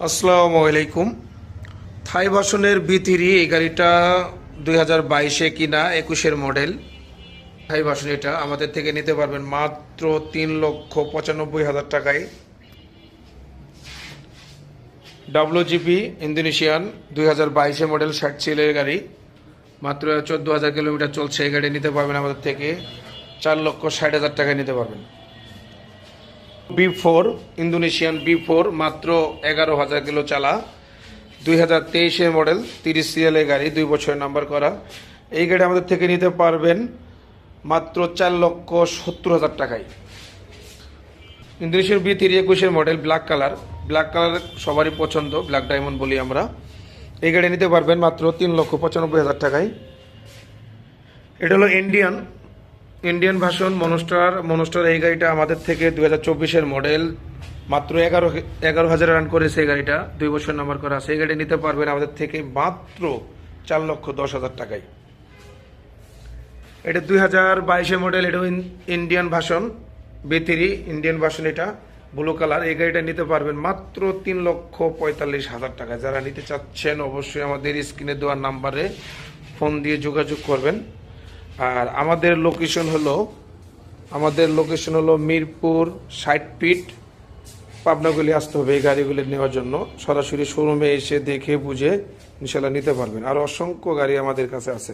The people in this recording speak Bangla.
আসসালামু আলাইকুম। থাই ভার্সনের B3 এই গাড়িটা 2022-এ কিনা 21-এর মডেল। থাই ভার্সন এটা আমাদের থেকে নিতে পারবেন মাত্র 3,95,000 টাকায়। WGP ইন্দোনেশিয়ান 2022-এর মডেল 60 সিলের গাড়ি, মাত্র 14,000 কিলোমিটার চলছে। এই গাড়ি নিতে পারবেন আমাদের থেকে 4,60,000 টাকায় নিতে পারবেন। B4 ইন্দোনেশিয়ান B4 মাত্র 11,000 কিলো চালা, 2023-এর মডেল 30 সিরিয়ালের গাড়ি, 2 বছরের নাম্বার করা। এই গাড়ি আমাদের থেকে নিতে পারবেন মাত্র 4,70,000 টাকায়। ইন্দোনেশিয়ান B3 21-এর মডেল ব্ল্যাক কালার সবারই পছন্দ, ব্ল্যাক ডায়মন্ড বলি আমরা। এই গাড়ি নিতে পারবেন মাত্র 3,95,000 টাকায়। এটা হলো ইন্ডিয়ান ভার্সন মনস্টার। এই গাড়িটা আমাদের থেকে 2024-এর মডেল, মাত্র 11,000 রান করেছে এই গাড়িটা, 2 বছর নাম্বার করা আছে। এই গাড়ি নিতে পারবেন আমাদের থেকে মাত্র 4,10,000 টাকায়। এটা 2022-এর মডেল, এটা Indian version B3 Indian version, এটা ব্লু কালার। এই গাড়িটা নিতে পারবেন মাত্র 3,45,000 টাকায়। যারা নিতে চাচ্ছেন অবশ্যই আমাদের স্ক্রিনে দেওয়া নাম্বারে ফোন দিয়ে যোগাযোগ করবেন। আর আমাদের লোকেশন হলো মিরপুর 60 ফিট। পাবনাগুলি আসতে হবে এই গাড়িগুলি নেওয়ার জন্য। সরাসরি শোরুমে এসে দেখে বুঝে ইনশাল্লাহ নিতে পারবেন। আর অসংখ্য গাড়ি আমাদের কাছে আছে।